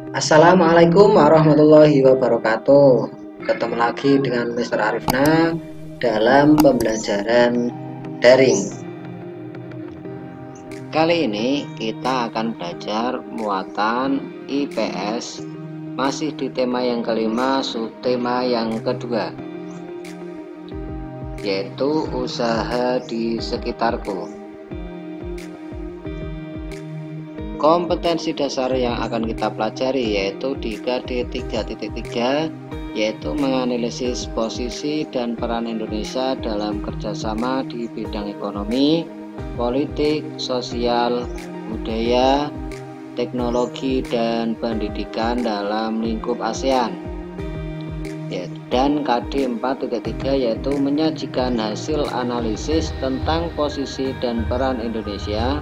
Assalamualaikum warahmatullahi wabarakatuh. Ketemu lagi dengan Mr. Arifna dalam pembelajaran daring. Kali ini kita akan belajar muatan IPS, masih di tema yang kelima, subtema yang kedua, yaitu usaha di sekitarku. Kompetensi dasar yang akan kita pelajari yaitu di KD 3.3, yaitu menganalisis posisi dan peran Indonesia dalam kerjasama di bidang ekonomi, politik, sosial, budaya, teknologi, dan pendidikan dalam lingkup ASEAN. Dan KD 4.3 yaitu menyajikan hasil analisis tentang posisi dan peran Indonesia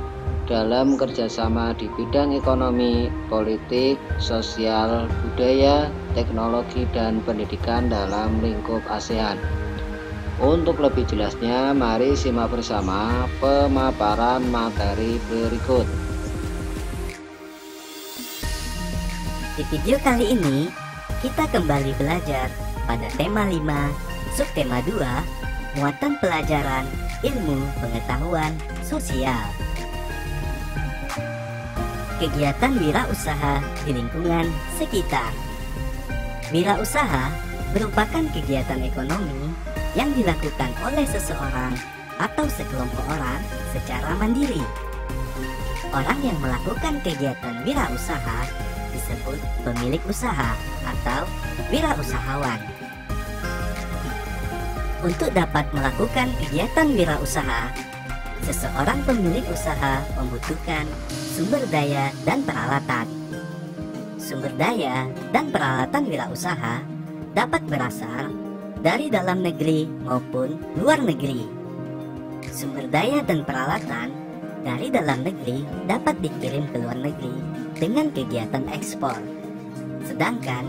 dalam kerjasama di bidang ekonomi, politik, sosial, budaya, teknologi, dan pendidikan dalam lingkup ASEAN. Untuk lebih jelasnya, mari simak bersama pemaparan materi berikut. Di video kali ini, kita kembali belajar pada tema 5, subtema 2, muatan pelajaran ilmu pengetahuan sosial. Kegiatan wirausaha di lingkungan sekitar. Wirausaha merupakan kegiatan ekonomi yang dilakukan oleh seseorang atau sekelompok orang secara mandiri. Orang yang melakukan kegiatan wirausaha disebut pemilik usaha atau wirausahawan. Untuk dapat melakukan kegiatan wirausaha, seseorang pemilik usaha membutuhkan sumber daya dan peralatan. Sumber daya dan peralatan wirausaha dapat berasal dari dalam negeri maupun luar negeri. Sumber daya dan peralatan dari dalam negeri dapat dikirim ke luar negeri dengan kegiatan ekspor. Sedangkan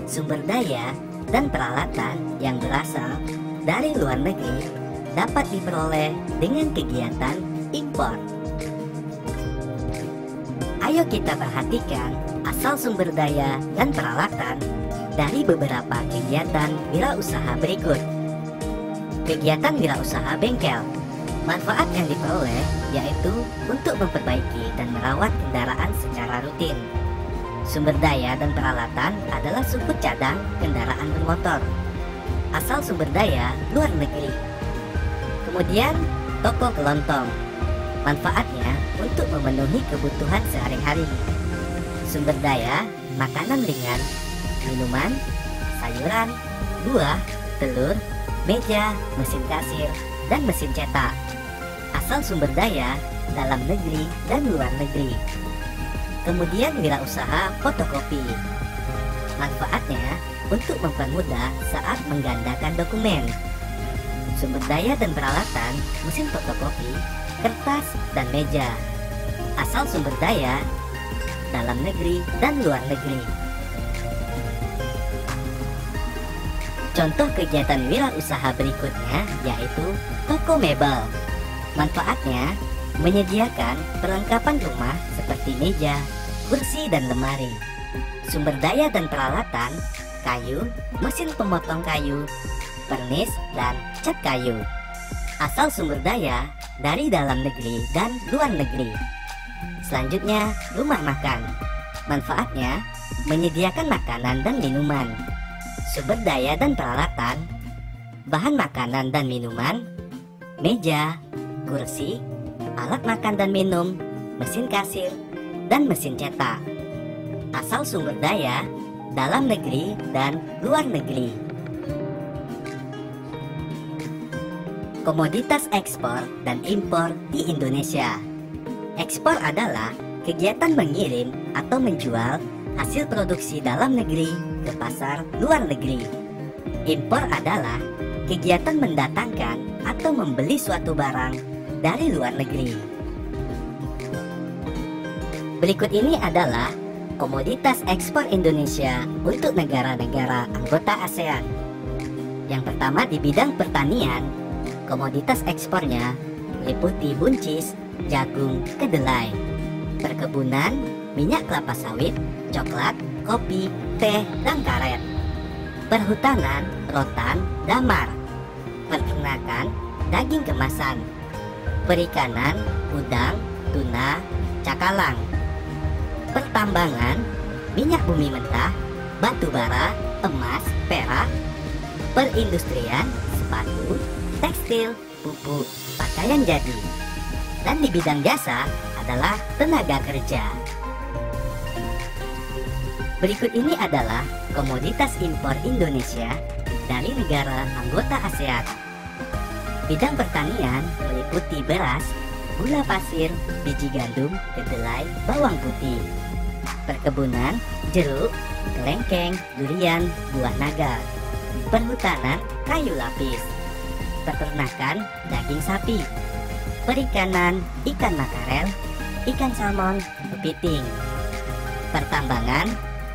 sumber daya dan peralatan yang berasal dari luar negeri dapat diperoleh dengan kegiatan impor. Ayo kita perhatikan asal sumber daya dan peralatan dari beberapa kegiatan wirausaha berikut. Kegiatan wirausaha bengkel. Manfaat yang diperoleh yaitu untuk memperbaiki dan merawat kendaraan secara rutin. Sumber daya dan peralatan adalah suku cadang kendaraan bermotor. Asal sumber daya luar negeri. Kemudian, toko kelontong. Manfaatnya untuk memenuhi kebutuhan sehari-hari. Sumber daya, makanan ringan, minuman, sayuran, buah, telur, meja, mesin kasir, dan mesin cetak. Asal sumber daya dalam negeri dan luar negeri. Kemudian wirausaha fotokopi. Manfaatnya untuk mempermudah saat menggandakan dokumen. Sumber daya dan peralatan, mesin fotokopi, kertas, dan meja. Asal sumber daya dalam negeri dan luar negeri. Contoh kegiatan wirausaha berikutnya yaitu toko mebel. Manfaatnya menyediakan perlengkapan rumah seperti meja, kursi, dan lemari. Sumber daya dan peralatan, kayu, mesin pemotong kayu, pernis, dan cat kayu. Asal sumber daya dari dalam negeri dan luar negeri. Selanjutnya, rumah makan. Manfaatnya menyediakan makanan dan minuman. Sumber daya dan peralatan, bahan makanan dan minuman, meja, kursi, alat makan dan minum, mesin kasir, dan mesin cetak. Asal sumber daya dalam negeri dan luar negeri. Komoditas ekspor dan impor di Indonesia. Ekspor adalah kegiatan mengirim atau menjual hasil produksi dalam negeri ke pasar luar negeri. Impor adalah kegiatan mendatangkan atau membeli suatu barang dari luar negeri. Berikut ini adalah komoditas ekspor Indonesia untuk negara-negara anggota ASEAN. Yang pertama di bidang pertanian, komoditas ekspornya meliputi buncis, jagung, kedelai. Perkebunan, minyak kelapa sawit, coklat, kopi, teh, dan karet. Perhutanan, rotan, damar. Peternakan, daging kemasan. Perikanan, udang, tuna, cakalang. Pertambangan, minyak bumi mentah, batu bara, emas, perak. Perindustrian, sepatu, tekstil, pupuk, pakaian jadi. Dan di bidang jasa adalah tenaga kerja. Berikut ini adalah komoditas impor Indonesia dari negara anggota ASEAN. Bidang pertanian meliputi beras, gula pasir, biji gandum, kedelai, bawang putih. Perkebunan, jeruk, kelengkeng, durian, buah naga. Perhutanan, kayu lapis. Peternakan, daging sapi. Perikanan, ikan makarel, ikan salmon, kepiting. Pertambangan,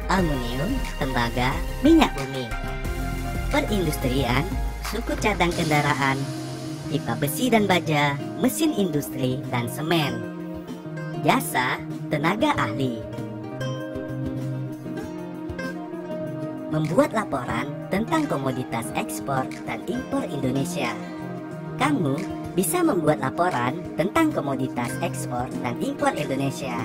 aluminium, tembaga, minyak bumi. Perindustrian, suku cadang kendaraan, pipa besi dan baja, mesin industri, dan semen. Jasa, tenaga ahli. Membuat laporan tentang komoditas ekspor dan impor Indonesia. Kamu bisa membuat laporan tentang komoditas ekspor dan impor Indonesia.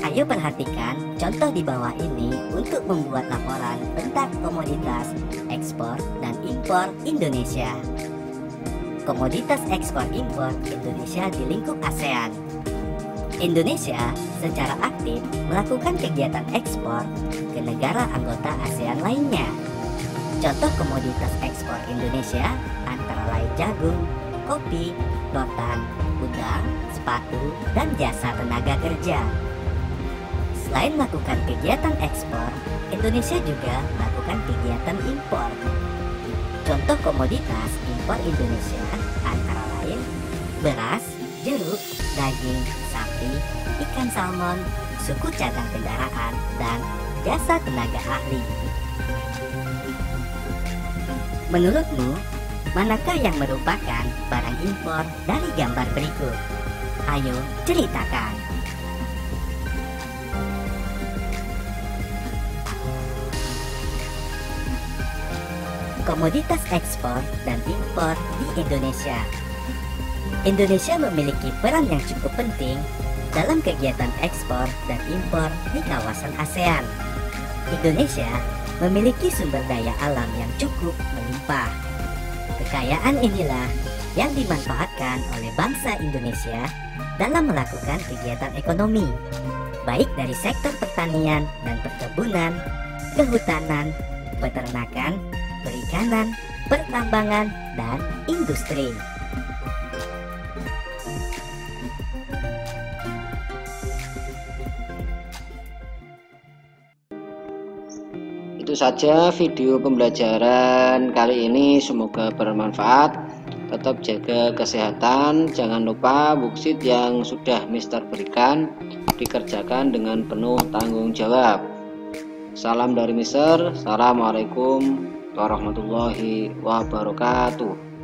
Ayo perhatikan contoh di bawah ini untuk membuat laporan tentang komoditas ekspor dan impor Indonesia. Komoditas ekspor impor Indonesia di lingkup ASEAN. Indonesia secara aktif melakukan kegiatan ekspor ke negara anggota ASEAN lainnya. Contoh komoditas ekspor Indonesia antara lain jagung, kopi, rotan, udang, sepatu, dan jasa tenaga kerja. Selain melakukan kegiatan ekspor, Indonesia juga melakukan kegiatan impor. Contoh komoditas impor Indonesia antara lain beras, jeruk, daging, sapi, ikan salmon, suku cadang kendaraan, dan jasa tenaga ahli. Menurutmu, manakah yang merupakan barang impor dari gambar berikut? Ayo ceritakan. Komoditas ekspor dan impor di Indonesia. Indonesia memiliki peran yang cukup penting dalam kegiatan ekspor dan impor di kawasan ASEAN. Indonesia memiliki sumber daya alam yang cukup melimpah. Kekayaan inilah yang dimanfaatkan oleh bangsa Indonesia dalam melakukan kegiatan ekonomi, baik dari sektor pertanian dan perkebunan, kehutanan, peternakan, perikanan, pertambangan, dan industri. Itu saja video pembelajaran kali ini, semoga bermanfaat. Tetap jaga kesehatan, jangan lupa buksit yang sudah Mister berikan dikerjakan dengan penuh tanggung jawab. Salam dari Mister, assalamualaikum warahmatullahi wabarakatuh.